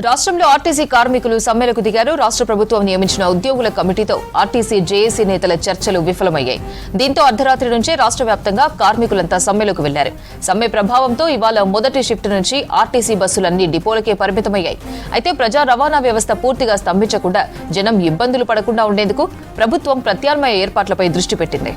రాష్ట్రంలో ఆర్టీసీ కార్మికులు సమ్మెలకు దిగారు. రాష్ట్ర ప్రభుత్వం నియమించిన ఉద్యోగుల కమిటీతో ఆర్టీసీ జేఏసీ నేతల చర్చలు విఫలమయ్యాయి. దీంతో అర్ధరాత్రి నుంచే రాష్ట్ర వ్యాప్తంగా కార్మికులంతా సమ్మెలకు వెళ్లారు. సమ్మె ప్రభావంతో ఇవాళ మొదటి షిఫ్ట్ నుంచి ఆర్టీసీ బస్సులన్నీ డిపోలకే పరిమితమయ్యాయి. అయితే ప్రజా రవాణా వ్యవస్థ పూర్తిగా స్తంభించకుండా జనం ఇబ్బందులు పడకుండా ఉండేందుకు ప్రభుత్వం ప్రత్యామ్నాయ ఏర్పాట్లపై దృష్టి పెట్టింది.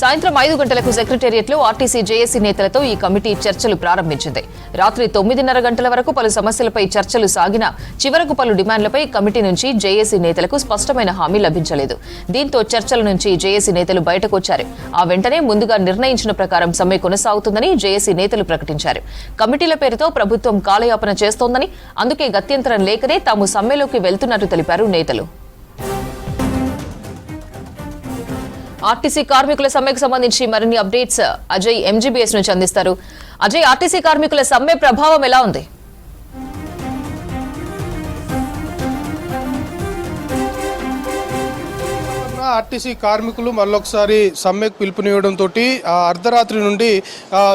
సాయంత్రం 5 గంటలకు సెక్రటేరియట్లో ఆర్టీసీ జేఏసీ నేతలతో ఈ కమిటీ చర్చలు ప్రారంభించింది. రాత్రి 9:30 గంటల వరకు పలు సమస్యలపై చర్చలు సాగినా చివరకు పలు డిమాండ్లపై కమిటీ నుంచి జేఏసీ నేతలకు స్పష్టమైన హామీ లభించలేదు. దీంతో చర్చల నుంచి జేఏసీ నేతలు బయటకు వచ్చారు. ఆ వెంటనే ముందుగా నిర్ణయించిన ప్రకారం సమ్మె కొనసాగుతుందని జేఏసీ నేతలు ప్రకటించారు. కమిటీల పేరుతో ప్రభుత్వం కాలయాపన చేస్తోందని, అందుకే గత్యంతరం లేకనే తాము సమ్మెలోకి వెళ్తున్నట్టు తెలిపారు నేతలు. ఆర్టీసీ కార్మికుల సమ్మెకు సంబంధించి మరిన్ని అప్డేట్స్ అజయ్ ఎంజీబీఎస్ నుంచి అందిస్తారు. అజయ్, ఆర్టీసీ కార్మికుల సమ్మె ప్రభావం ఎలా ఉంది? ఆర్టీసీ కార్మికులు మళ్ళొకసారి సమ్మెకు పిలుపునివ్వడంతో అర్ధరాత్రి నుండి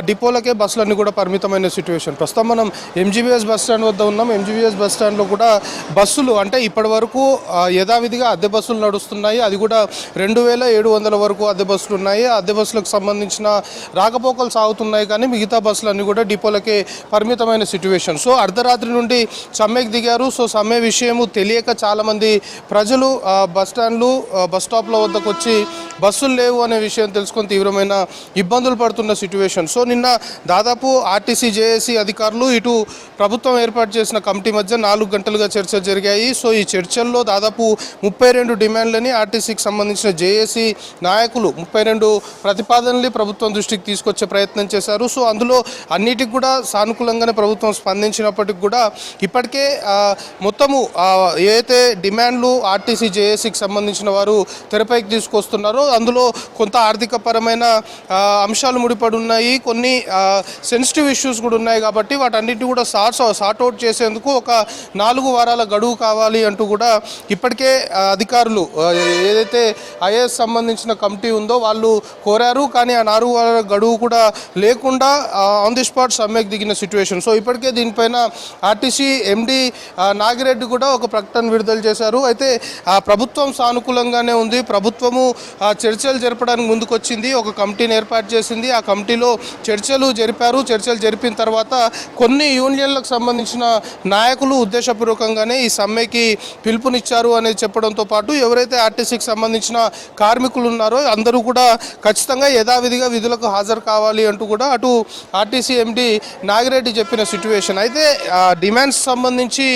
డిపోలకే బస్సులన్నీ కూడా పరిమితమైన సిచ్యువేషన్. ప్రస్తుతం మనం ఎంజీబీఎస్ బస్ స్టాండ్ వద్ద ఉన్నాం. ఎంజీబీఎస్ బస్ స్టాండ్లో కూడా బస్సులు అంటే ఇప్పటి వరకు యథావిధిగా అద్దె బస్సులు నడుస్తున్నాయి. అది కూడా 2700 వరకు అద్దె బస్సులు ఉన్నాయి. అద్దె బస్సులకు సంబంధించిన రాకపోకలు సాగుతున్నాయి, కానీ మిగతా బస్సులన్నీ కూడా డిపోలకే పరిమితమైన సిచ్యువేషన్. సో అర్ధరాత్రి నుండి సమ్మెకు దిగారు. సో సమ్మె విషయము తెలియక చాలామంది ప్రజలు బస్ స్టాండ్లు బస్ స్టాప్ల వద్దకు వచ్చి బస్సులు లేవు అనే విషయం తెలుసుకొని తీవ్రమైన ఇబ్బందులు పడుతున్న సిచ్యువేషన్. సో నిన్న దాదాపు ఆర్టీసీ జేఏసీ అధికారులు ఇటు ప్రభుత్వం ఏర్పాటు చేసిన కమిటీ మధ్య 4 గంటలుగా చర్చలు జరిగాయి. సో ఈ చర్చల్లో దాదాపు 32 డిమాండ్లని ఆర్టీసీకి సంబంధించిన జేఏసీ నాయకులు 32 ప్రతిపాదనలు ప్రభుత్వం దృష్టికి తీసుకొచ్చే ప్రయత్నం చేశారు. సో అందులో అన్నిటికి కూడా సానుకూలంగానే ప్రభుత్వం స్పందించినప్పటికి కూడా ఇప్పటికే మొత్తము ఏదైతే డిమాండ్లు ఆర్టీసీ జేఏసీకి సంబంధించిన వారు తెరపైకి తీసుకొస్తున్నారో అందులో కొంత ఆర్థిక పరమైన అంశాలు ముడిపడి ఉన్నాయి, కొన్ని సెన్సిటివ్ ఇష్యూస్ కూడా ఉన్నాయి. కాబట్టి వాటన్నిటిని కూడా సార్ట్ అవుట్ చేసేందుకు ఒక 4 వారాల గడువు కావాలి అంటూ కూడా ఇప్పటికే అధికారులు ఏదైతే ఐఏఎస్ సంబంధించిన కమిటీ ఉందో వాళ్ళు కోరారు. కానీ ఆ 4 వారాల గడువు కూడా లేకుండా ఆన్ ది స్పాట్ సమ్మెకు దిగిన సిచ్యువేషన్. సో ఇప్పటికే దీనిపైన ఆర్టీసీ ఎండీ నాగిరెడ్డి కూడా ఒక ప్రకటన విడుదల చేశారు. అయితే ప్రభుత్వం సానుకూలంగానే ఉంది. ప్రభుత్వము చర్చలు జరపడానికి ముందుకొచ్చింది, ఒక కమిటీని ఏర్పాటు చేసింది. ఆ కమిటీలో చర్చలు జరిపారు. చర్చలు జరిపిన తర్వాత కొన్ని యూనియన్లకు సంబంధించిన నాయకులు ఉద్దేశపూర్వకంగానే ఈ సమ్మెకి పిలుపునిచ్చారు అనేది చెప్పడంతో పాటు ఎవరైతే ఆర్టీసీకి సంబంధించిన కార్మికులు ఉన్నారో అందరూ కూడా ఖచ్చితంగా యథావిధిగా విధులకు హాజరు కావాలి అంటూ కూడా అటు ఆర్టీసీ ఎండీ నాగిరెడ్డి చెప్పిన సిచ్యువేషన్. అయితే డిమాండ్స్ సంబంధించి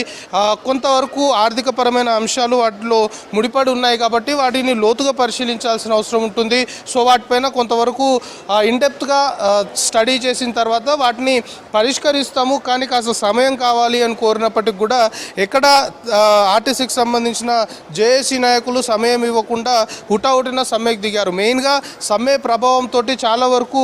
కొంతవరకు ఆర్థిక పరమైన అంశాలు వాటిలో ముడిపడి ఉన్నాయి కాబట్టి వాటిని లోతుగా పరిశీలించాల్సిన అవసరం ఉంటుంది. సో వాటిపైన కొంతవరకు ఇన్డెప్త్గా స్టడీ చేసిన తర్వాత వాటిని పరిష్కరిస్తాము, కానీ కాస్త సమయం కావాలి అని కోరినప్పటికీ కూడా ఎక్కడ ఆర్టీసీకి సంబంధించిన జేఏసీ నాయకులు సమయం ఇవ్వకుండా హుటాహుటిన సమ్మెకు దిగారు. మెయిన్గా సమ్మె ప్రభావంతో చాలా వరకు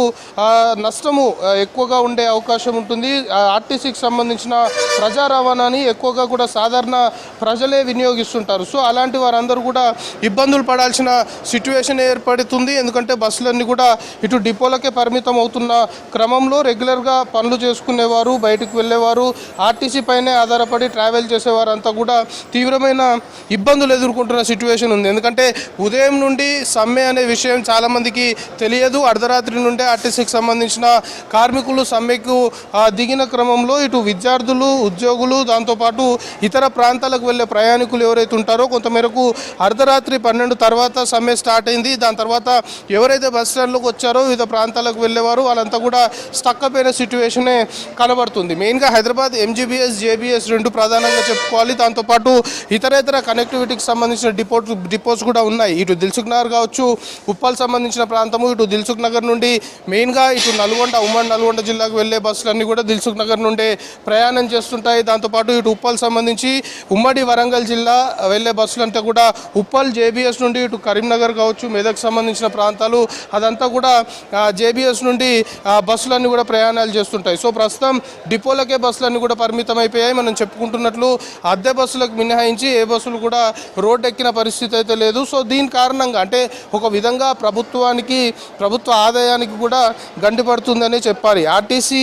నష్టము ఎక్కువగా ఉండే అవకాశం ఉంటుంది. ఆర్టీసీకి సంబంధించిన ప్రజా రవాణాని ఎక్కువగా కూడా సాధారణ ప్రజలే వినియోగిస్తుంటారు. సో అలాంటి వారందరూ కూడా ఇబ్బందులు పడాల్సిన సిచ్యువేషన్ ఏర్పడుతుంది. ఎందుకంటే బస్సులన్నీ కూడా ఇటు డిపోలకే పరిమితం అవుతున్న క్రమంలో రెగ్యులర్గా పనులు చేసుకునేవారు, బయటకు వెళ్ళేవారు, ఆర్టీసీ పైనే ఆధారపడి ట్రావెల్ చేసేవారంతా కూడా తీవ్రమైన ఇబ్బందులు ఎదుర్కొంటున్న సిచ్యువేషన్ ఉంది. ఎందుకంటే ఉదయం నుండి సమ్మె అనే విషయం చాలామందికి తెలియదు. అర్ధరాత్రి నుండే ఆర్టీసీకి సంబంధించిన కార్మికులు సమ్మెకు దిగిన క్రమంలో ఇటు విద్యార్థులు, ఉద్యోగులు, దాంతోపాటు ఇతర ప్రాంతాలకు వెళ్ళే ప్రయాణికులు ఎవరైతే ఉంటారో కొంతమేరకు అర్ధరాత్రి 12 తర్వాత సమ్మె స్టార్ట్ అయింది. దాని తర్వాత ఎవరైతే బస్ స్టాండ్లోకి వచ్చారో వివిధ ప్రాంతాలకు వెళ్ళేవారు వాళ్ళంతా కూడా స్టక్ అయిన సిచ్యువేషనే కనబడుతుంది. మెయిన్గా హైదరాబాద్ ఎంజీబీఎస్, జేబీఎస్ 2 ప్రధానంగా చెప్పుకోవాలి. దాంతోపాటు ఇతర కనెక్టివిటీకి సంబంధించిన డిపోస్ కూడా ఉన్నాయి. ఇటు దిల్సుఖ్ నగర్ కావచ్చు, ఉప్పల్ సంబంధించిన ప్రాంతము, ఇటు దిల్సుఖ్ నగర్ నుండి మెయిన్గా ఇటు ఉమ్మడి నల్గొండ జిల్లాకు వెళ్ళే బస్సులన్నీ కూడా దిల్సుఖ్ నగర్ నుండే ప్రయాణం చేస్తుంటాయి. దాంతోపాటు ఇటు ఉప్పల్ సంబంధించి ఉమ్మడి వరంగల్ జిల్లా వెళ్ళే బస్సులంతా కూడా ఉప్పల్ జేబీఎస్ నుండి ఇటు కరీంనగర్ కావచ్చు, మెదక్ సంబంధించిన ప్రాంతాలు అదంతా కూడా జేబీఎస్ నుండి బస్సులన్నీ కూడా ప్రయాణాలు చేస్తుంటాయి. సో ప్రస్తుతం డిపోలకే బస్సులన్నీ కూడా పరిమితం అయిపోయాయి. మనం చెప్పుకుంటున్నట్లు అద్దె బస్సులకు మినహాయించి ఏ బస్సులు కూడా రోడ్డు ఎక్కిన పరిస్థితి అయితే లేదు. సో దీని కారణంగా అంటే ఒక విధంగా ప్రభుత్వ ఆదాయానికి కూడా గండిపడుతుందని చెప్పాలి. ఆర్టీసీ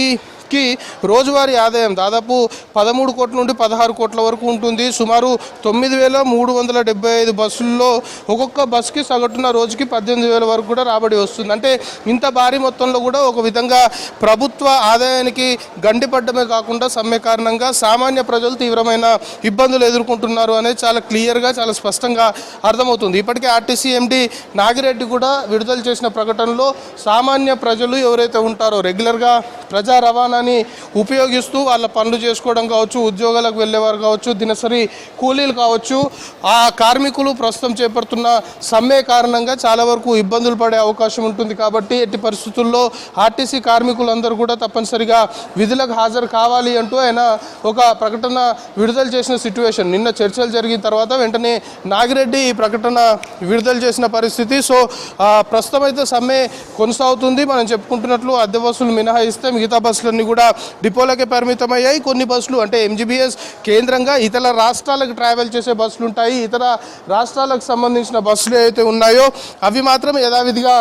బస్కి రోజువారీ ఆదాయం దాదాపు 13 కోట్ల నుండి 16 కోట్ల వరకు ఉంటుంది. సుమారు 9,375 బస్సుల్లో ఒక్కొక్క బస్కి సగటున రోజుకి 18,000 వరకు కూడా రాబడి వస్తుంది. అంటే ఇంత భారీ మొత్తంలో కూడా ఒక విధంగా ప్రభుత్వ ఆదాయానికి గండిపడ్డమే కాకుండా సమ్మె కారణంగా సామాన్య ప్రజలు తీవ్రమైన ఇబ్బందులు ఎదుర్కొంటున్నారు అనేది చాలా క్లియర్గా చాలా స్పష్టంగా అర్థమవుతుంది. ఇప్పటికే ఆర్టీసీ ఎండి నాగిరెడ్డి కూడా విడుదల చేసిన ప్రకటనలో సామాన్య ప్రజలు ఎవరైతే ఉంటారో రెగ్యులర్గా ప్రజా రవాణాని ఉపయోగిస్తూ వాళ్ళ పనులు చేసుకోవడం కావచ్చు, ఉద్యోగాలకు వెళ్ళేవారు కావచ్చు, దినసరి కూలీలు కావచ్చు, ఆ కార్మికులు ప్రస్తుతం చేపడుతున్న సమ్మె కారణంగా చాలా వరకు ఇబ్బందులు పడే అవకాశం ఉంటుంది. కాబట్టి ఎట్టి పరిస్థితుల్లో ఆర్టీసీ కార్మికులందరూ కూడా తప్పనిసరిగా విధులకు హాజరు కావాలి అంటూ ఆయన ఒక ప్రకటన విడుదల చేసిన సిట్యువేషన్. నిన్న చర్చలు జరిగిన తర్వాత వెంటనే నాగిరెడ్డి ఈ ప్రకటన విడుదల చేసిన పరిస్థితి. సో ప్రస్తుతం అయితే సమ్మె కొనసాగుతుంది. మనం చెప్పుకుంటున్నట్లు అద్దె బస్సులు మినహాయిస్తే మిగతా బస్సులన్నీ కూడా డిపోలకే పరిమితమయ్యాయి. కొన్ని బస్సులు అంటే ఎంజీబీఎస్ కేంద్రంగా ఇతర రాష్ట్రాలకు ట్రావెల్ చేసే బస్సులు ఉంటాయి. ఇతర రాష్ట్రాలకు సంబంధించిన బస్సులు ఏవైతే ఉన్నాయో అవి మాత్రం యథావిధిగా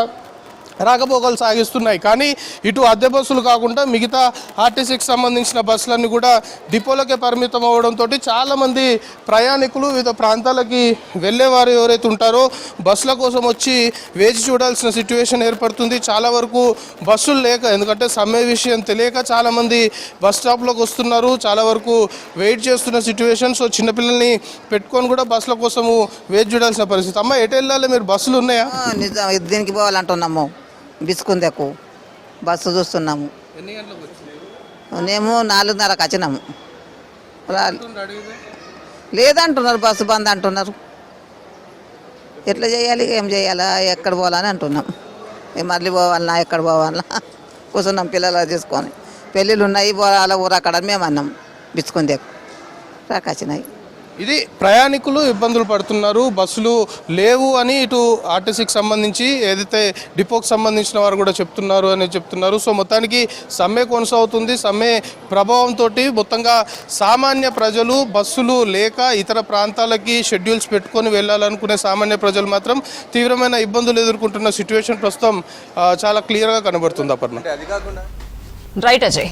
రాకపోకలు సాగిస్తున్నాయి. కానీ ఇటు అద్దె బస్సులు కాకుండా మిగతా ఆర్టీసీకి సంబంధించిన బస్సులన్నీ కూడా డిపోలకే పరిమితం అవ్వడంతో చాలామంది ప్రయాణికులు వివిధ ప్రాంతాలకి వెళ్ళేవారు ఎవరైతే ఉంటారో బస్సుల కోసం వచ్చి వేచి చూడాల్సిన సిట్యువేషన్ ఏర్పడుతుంది. చాలా వరకు బస్సులు లేక, ఎందుకంటే సమ్మె విషయం తెలియక చాలామంది బస్ స్టాప్లోకి వస్తున్నారు. చాలా వరకు వెయిట్ చేస్తున్న సిట్యువేషన్. సో చిన్నపిల్లల్ని పెట్టుకొని కూడా బస్సుల కోసము వేచి చూడాల్సిన పరిస్థితి. అమ్మ ఎటు వెళ్ళాలి మీరు? బస్సులు ఉన్నాయా? నిజం దీనికి పోవాలంటున్నాము. బిస్కుందకు బస్సు చూస్తున్నాము. ఎన్ని గంటలకు వచ్చింది? మేము 4:30కి వచ్చినాము. లేదంటున్నారు, బస్సు బంద్ అంటున్నారు. ఎట్లా చేయాలి, ఏం చేయాలా, ఎక్కడ పోవాలని అంటున్నాం. మళ్ళీ పోవాలన్నా ఎక్కడ పోవాలన్నా కూర్చున్నాం పిల్లలు తీసుకొని. పెళ్ళిళ్ళు ఉన్నాయి, పోవాల ఊరు అక్కడ మేము అన్నాం. బిస్కుందకు రాకొచ్చినాయి. ఇది ప్రయాణికులు ఇబ్బందులు పడుతున్నారు, బస్సులు లేవు అని ఇటు ఆర్టీసీకి సంబంధించి ఏదైతే డిపోకి సంబంధించిన వారు కూడా చెప్తున్నారు అని చెప్తున్నారు. సో మొత్తానికి సమ్మె కొనసాగుతుంది. సమ్మె ప్రభావంతో మొత్తంగా సామాన్య ప్రజలు బస్సులు లేక ఇతర ప్రాంతాలకి షెడ్యూల్స్ పెట్టుకొని వెళ్ళాలనుకునే సామాన్య ప్రజలు మాత్రం తీవ్రమైన ఇబ్బందులు ఎదుర్కొంటున్న సిట్యువేషన్ ప్రస్తుతం చాలా క్లియర్గా కనబడుతుంది. అపర్ణ. రైట్ అజయ్.